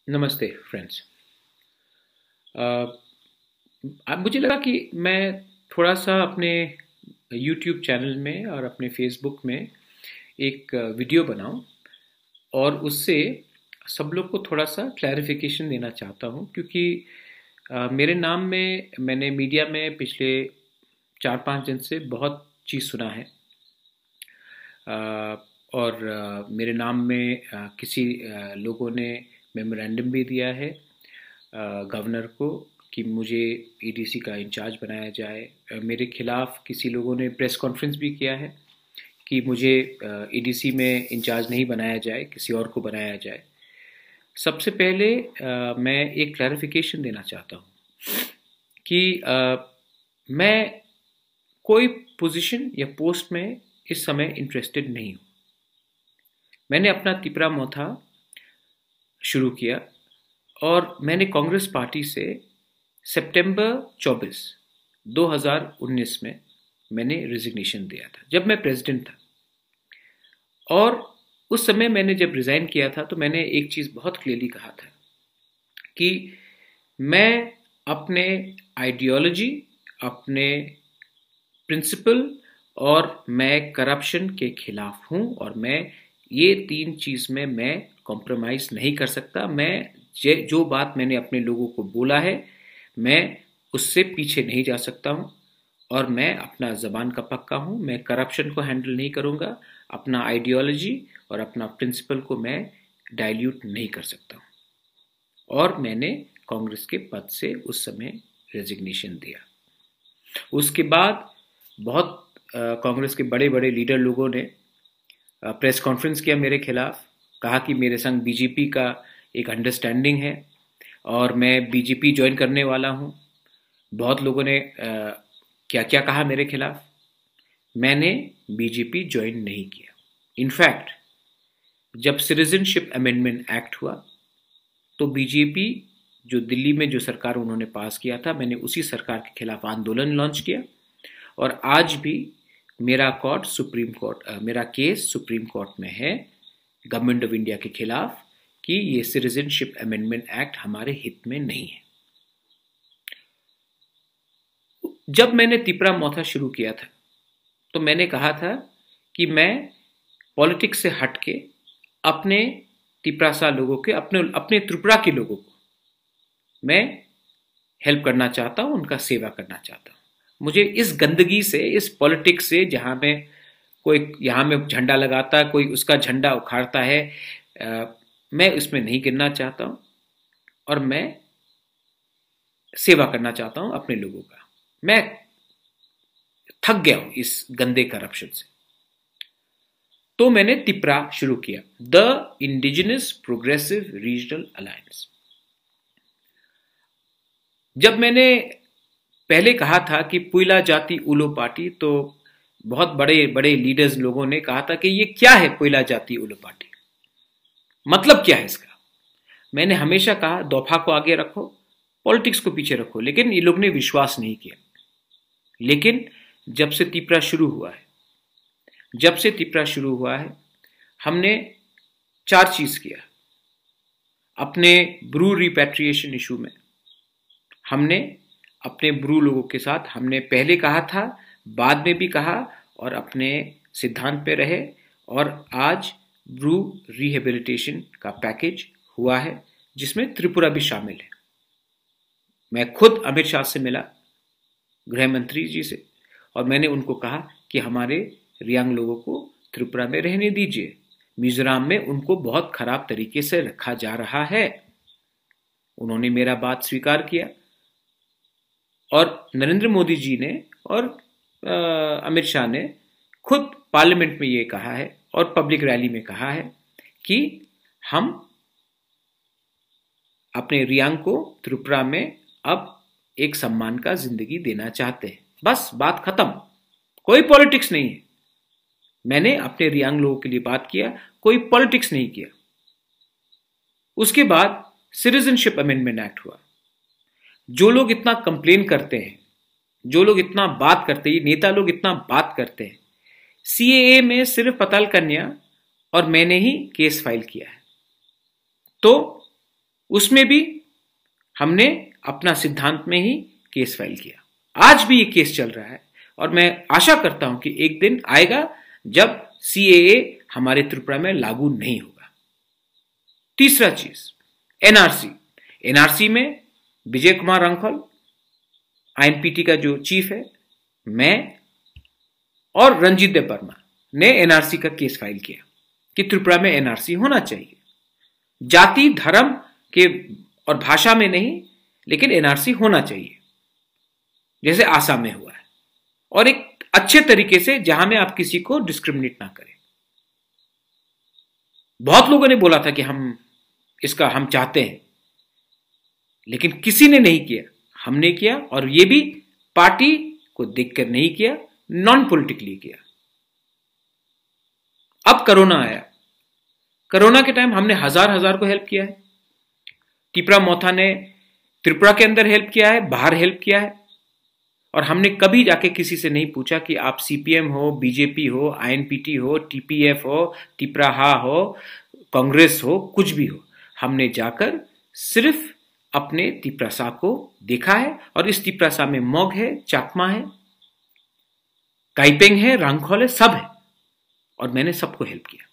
नमस्ते फ्रेंड्स। अब मुझे लगा कि मैं थोड़ा सा अपने यूट्यूब चैनल में और अपने फेसबुक में एक वीडियो बनाऊं और उससे सब लोग को थोड़ा सा क्लैरिफिकेशन देना चाहता हूं, क्योंकि मेरे नाम में मैंने मीडिया में पिछले 4-5 दिन से बहुत चीज़ सुना है। और मेरे नाम में किसी लोगों ने मेमोरेंडम भी दिया है गवर्नर को कि मुझे ईडीसी का इंचार्ज बनाया जाए। मेरे खिलाफ किसी लोगों ने प्रेस कॉन्फ्रेंस भी किया है कि मुझे ईडीसी में इंचार्ज नहीं बनाया जाए, किसी और को बनाया जाए। सबसे पहले मैं एक क्लैरिफिकेशन देना चाहता हूँ कि मैं कोई पोजीशन या पोस्ट में इस समय इंटरेस्टेड नहीं हूँ। मैंने अपना तिपरा मोथा शुरू किया और मैंने कांग्रेस पार्टी से सितंबर 24, 2019 में मैंने रिजिग्नेशन दिया था, जब मैं प्रेसिडेंट था। और उस समय मैंने जब रिज़ाइन किया था तो मैंने एक चीज़ बहुत क्लियरली कहा था कि मैं अपने आइडियोलॉजी, अपने प्रिंसिपल और मैं करप्शन के खिलाफ हूँ और मैं ये 3 चीज़ में मैं कॉम्प्रोमाइज़ नहीं कर सकता। मैं जो बात मैंने अपने लोगों को बोला है, मैं उससे पीछे नहीं जा सकता हूँ और मैं अपना ज़बान का पक्का हूँ। मैं करप्शन को हैंडल नहीं करूँगा, अपना आइडियोलॉजी और अपना प्रिंसिपल को मैं डाइल्यूट नहीं कर सकता हूँ। और मैंने कांग्रेस के पद से उस समय रेजिग्नेशन दिया। उसके बाद बहुत कांग्रेस के बड़े बड़े लीडर लोगों ने प्रेस कॉन्फ्रेंस किया मेरे खिलाफ, कहा कि मेरे संग बीजेपी का एक अंडरस्टैंडिंग है और मैं बीजेपी ज्वाइन करने वाला हूं। बहुत लोगों ने क्या क्या कहा मेरे खिलाफ। मैंने बीजेपी ज्वाइन नहीं किया। इनफैक्ट जब सिटीजनशिप अमेंडमेंट एक्ट हुआ तो बीजेपी जो दिल्ली में जो सरकार उन्होंने पास किया था, मैंने उसी सरकार के खिलाफ आंदोलन लॉन्च किया। और आज भी मेरा केस सुप्रीम कोर्ट में है गवर्नमेंट ऑफ इंडिया के खिलाफ कि ये सिटीजनशिप अमेंडमेंट एक्ट हमारे हित में नहीं है। जब मैंने तिपरा मोथा शुरू किया था तो मैंने कहा था कि मैं पॉलिटिक्स से हट के अपने तिपरासा लोगों के, अपने त्रिपुरा के लोगों को मैं हेल्प करना चाहता हूं, उनका सेवा करना चाहता हूं। मुझे इस गंदगी से, इस पॉलिटिक्स से, जहां में कोई यहाँ में झंडा लगाता है, कोई उसका झंडा उखाड़ता है, मैं इसमें नहीं गिरना चाहता हूं और मैं सेवा करना चाहता हूं अपने लोगों का। मैं थक गया हूं इस गंदे करप्शन से। तो मैंने तिपरा शुरू किया, the indigenous progressive regional alliance. जब मैंने पहले कहा था कि पुइला जाति उलो पार्टी, तो बहुत बड़े बड़े लीडर्स लोगों ने कहा था कि ये क्या है पुइला जाति उलो पार्टी, मतलब क्या है इसका। मैंने हमेशा कहा दोफा को आगे रखो, पॉलिटिक्स को पीछे रखो, लेकिन ये लोग ने विश्वास नहीं किया। लेकिन जब से तिपरा शुरू हुआ है हमने 4 चीज किया। अपने ब्रू रिपैट्रिएशन इशू में हमने अपने ब्रू लोगों के साथ, हमने पहले कहा था, बाद में भी कहा और अपने सिद्धांत पे रहे। और आज ब्रू रिहेबिलिटेशन का पैकेज हुआ है जिसमें त्रिपुरा भी शामिल है। मैं खुद अमित शाह से मिला, गृह मंत्री जी से, और मैंने उनको कहा कि हमारे रियांग लोगों को त्रिपुरा में रहने दीजिए, मिजोरम में उनको बहुत खराब तरीके से रखा जा रहा है। उन्होंने मेरा बात स्वीकार किया और नरेंद्र मोदी जी ने और अमित शाह ने खुद पार्लियामेंट में ये कहा है और पब्लिक रैली में कहा है कि हम अपने रियांग को त्रिपुरा में अब एक सम्मान का जिंदगी देना चाहते हैं। बस बात खत्म, कोई पॉलिटिक्स नहीं है। मैंने अपने रियांग लोगों के लिए बात किया, कोई पॉलिटिक्स नहीं किया। उसके बाद सिटीजनशिप अमेंडमेंट एक्ट हुआ। जो लोग इतना कंप्लेन करते हैं, जो लोग इतना बात करते हैं, नेता लोग इतना बात करते हैं, सीएए में सिर्फ पताल कन्या और मैंने ही केस फाइल किया है। तो उसमें भी हमने अपना सिद्धांत में ही केस फाइल किया। आज भी ये केस चल रहा है और मैं आशा करता हूं कि एक दिन आएगा जब सीएए हमारे त्रिपुरा में लागू नहीं होगा। तीसरा चीज, एनआरसी। एनआरसी में विजय कुमार रंखल, आईएनपीटी का जो चीफ है, मैं और रंजीत देव वर्मा ने एनआरसी का केस फाइल किया कि त्रिपुरा में एनआरसी होना चाहिए। जाति, धर्म के और भाषा में नहीं, लेकिन एनआरसी होना चाहिए, जैसे आसाम में हुआ है, और एक अच्छे तरीके से जहां में आप किसी को डिस्क्रिमिनेट ना करें। बहुत लोगों ने बोला था कि हम चाहते हैं, लेकिन किसी ने नहीं किया, हमने किया, और ये भी पार्टी को देखकर नहीं किया, नॉन पॉलिटिकली किया। अब कोरोना आया। कोरोना के टाइम हमने हजार को हेल्प किया है। टिपरा मोथा ने त्रिपुरा के अंदर हेल्प किया है, बाहर हेल्प किया है, और हमने कभी जाके किसी से नहीं पूछा कि आप सीपीएम हो, बीजेपी हो, आईएनपीटी हो, टीपीएफ हो, टिपराहा हो, कांग्रेस हो, कुछ भी हो। हमने जाकर सिर्फ अपने तिपरासा को देखा है, और इस तिपरासा में मोग है, चाकमा है, काइपेंग है, रांगखोल है, सब है, और मैंने सबको हेल्प किया,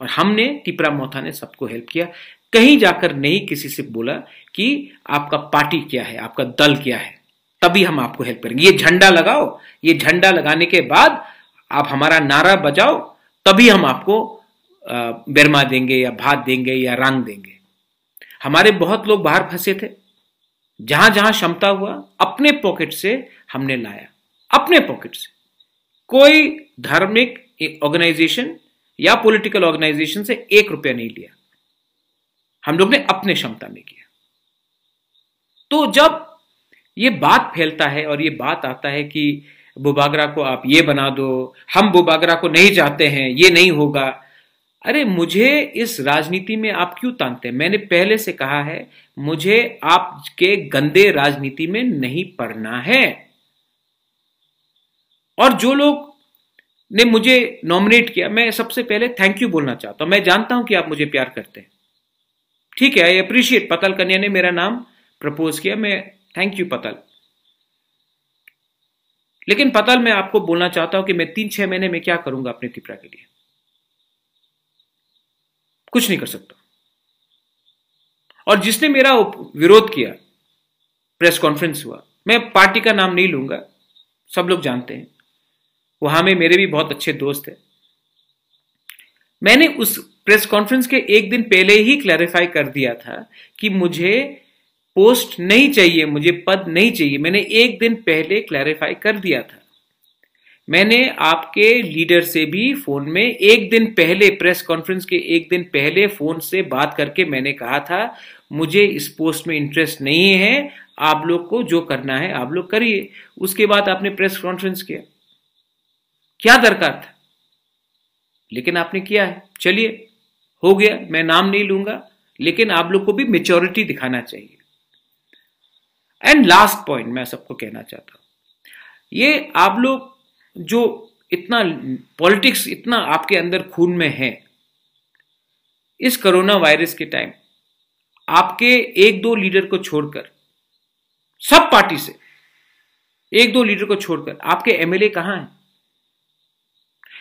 और हमने टिपरा मोथा ने सबको हेल्प किया। कहीं जाकर नहीं किसी से बोला कि आपका पार्टी क्या है, आपका दल क्या है, तभी हम आपको हेल्प करेंगे। ये झंडा लगाओ, ये झंडा लगाने के बाद आप हमारा नारा बजाओ, तभी हम आपको बेरमा देंगे या भात देंगे या रंग देंगे। हमारे बहुत लोग बाहर फंसे थे, जहां जहां क्षमता हुआ अपने पॉकेट से हमने लाया, अपने पॉकेट से। कोई धार्मिक ऑर्गेनाइजेशन या पॉलिटिकल ऑर्गेनाइजेशन से 1 रुपया नहीं लिया, हम लोग ने अपने क्षमता में किया। तो जब ये बात फैलता है और ये बात आता है कि बुबागरा को आप ये बना दो, हम बुबागरा को नहीं चाहते हैं, ये नहीं होगा, अरे मुझे इस राजनीति में आप क्यों तानते हैं? मैंने पहले से कहा है, मुझे आपके गंदे राजनीति में नहीं पड़ना है। और जो लोग ने मुझे नॉमिनेट किया, मैं सबसे पहले थैंक यू बोलना चाहता हूं। मैं जानता हूं कि आप मुझे प्यार करते हैं, ठीक है, आई अप्रिशिएट। पतल कन्या ने मेरा नाम प्रपोज किया, मैं थैंक यू पतल। लेकिन पतल, मैं आपको बोलना चाहता हूं कि मैं 3-6 महीने में क्या करूंगा अपने त्रिपुरा के लिए? कुछ नहीं कर सकता। और जिसने मेरा विरोध किया, प्रेस कॉन्फ्रेंस हुआ, मैं पार्टी का नाम नहीं लूंगा, सब लोग जानते हैं, वहां में मेरे भी बहुत अच्छे दोस्त हैं। मैंने उस प्रेस कॉन्फ्रेंस के एक दिन पहले ही क्लैरिफाई कर दिया था कि मुझे पोस्ट नहीं चाहिए, मुझे पद नहीं चाहिए। मैंने एक दिन पहले क्लैरिफाई कर दिया था। मैंने आपके लीडर से भी फोन में एक दिन पहले, प्रेस कॉन्फ्रेंस के एक दिन पहले फोन से बात करके मैंने कहा था, मुझे इस पोस्ट में इंटरेस्ट नहीं है, आप लोग को जो करना है आप लोग करिए। उसके बाद आपने प्रेस कॉन्फ्रेंस किया, क्या दरकार था? लेकिन आपने किया है, चलिए हो गया, मैं नाम नहीं लूंगा, लेकिन आप लोग को भी मैच्योरिटी दिखाना चाहिए। एंड लास्ट पॉइंट मैं सबको कहना चाहता हूं, ये आप लोग जो इतना पॉलिटिक्स इतना आपके अंदर खून में है, इस कोरोना वायरस के टाइम आपके 1-2 लीडर को छोड़कर, सब पार्टी से 1-2 लीडर को छोड़कर आपके एमएलए कहां हैं?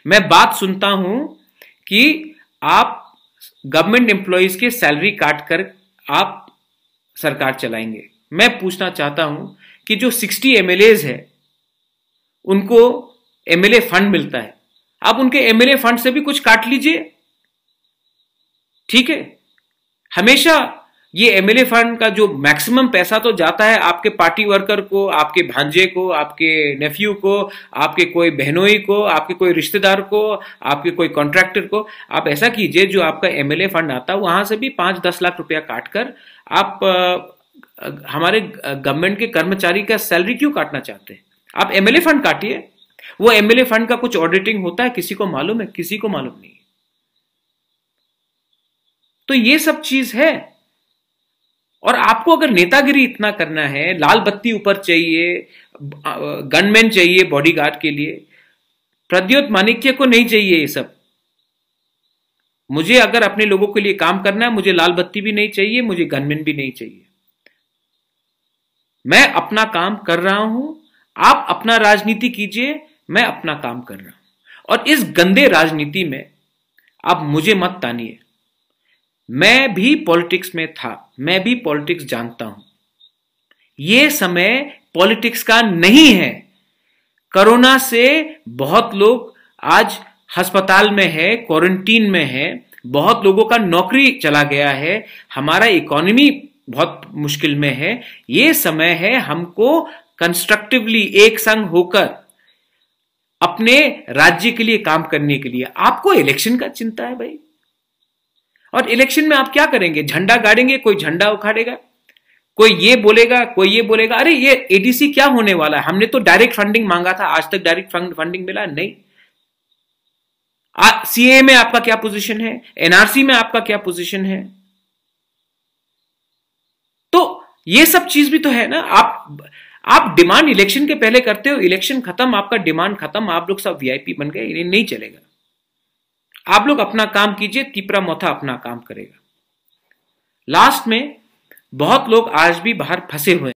मैं बात सुनता हूं कि आप गवर्नमेंट एम्प्लॉइज के सैलरी काट कर आप सरकार चलाएंगे। मैं पूछना चाहता हूं कि जो 60 एमएलएज है, उनको एमएलए फंड मिलता है, आप उनके एमएलए फंड से भी कुछ काट लीजिए, ठीक है? हमेशा ये एमएलए फंड का जो मैक्सिमम पैसा तो जाता है आपके पार्टी वर्कर को, आपके भांजे को, आपके नेफ्यू को, आपके कोई बहनोई को, आपके कोई रिश्तेदार को, आपके कोई कॉन्ट्रैक्टर को। आप ऐसा कीजिए, जो आपका एमएलए फंड आता है वहां से भी 5-10 लाख रुपया काटकर आप हमारे गवर्नमेंट के कर्मचारी का सैलरी क्यों काटना चाहते हैं? आप एमएलए फंड काटिए। वो एमएलए फंड का कुछ ऑडिटिंग होता है, किसी को मालूम है? किसी को मालूम नहीं। तो ये सब चीज है। और आपको अगर नेतागिरी इतना करना है, लाल बत्ती ऊपर चाहिए, गनमैन चाहिए बॉडीगार्ड के लिए, प्रद्योत माणिक्य को नहीं चाहिए ये सब। मुझे अगर अपने लोगों के लिए काम करना है, मुझे लाल बत्ती भी नहीं चाहिए, मुझे गनमैन भी नहीं चाहिए। मैं अपना काम कर रहा हूं, आप अपना राजनीति कीजिए, मैं अपना काम कर रहा हूं। और इस गंदे राजनीति में आप मुझे मत तानिए। मैं भी पॉलिटिक्स में था, मैं भी पॉलिटिक्स जानता हूं। यह समय पॉलिटिक्स का नहीं है। कोरोना से बहुत लोग आज अस्पताल में है, क्वारंटीन में है, बहुत लोगों का नौकरी चला गया है, हमारा इकोनॉमी बहुत मुश्किल में है। ये समय है हमको कंस्ट्रक्टिवली एक संग होकर अपने राज्य के लिए काम करने के लिए। आपको इलेक्शन का चिंता है भाई, और इलेक्शन में आप क्या करेंगे? झंडा गाड़ेंगे, कोई झंडा उखाड़ेगा, कोई ये बोलेगा, कोई ये बोलेगा। अरे ये एडीसी क्या होने वाला है? हमने तो डायरेक्ट फंडिंग मांगा था, आज तक डायरेक्ट फंडिंग मिला नहीं। सीए में आपका क्या पोजीशन है? एनआरसी में आपका क्या पोजीशन है? तो ये सब चीज भी तो है ना। आप डिमांड इलेक्शन के पहले करते हो, इलेक्शन खत्म, आपका डिमांड खत्म, आप लोग सब वीआईपी बन गए। ये नहीं चलेगा। आप लोग अपना काम कीजिए, तीपरा मोथा अपना काम करेगा। लास्ट में बहुत लोग आज भी बाहर फंसे हुए हैं।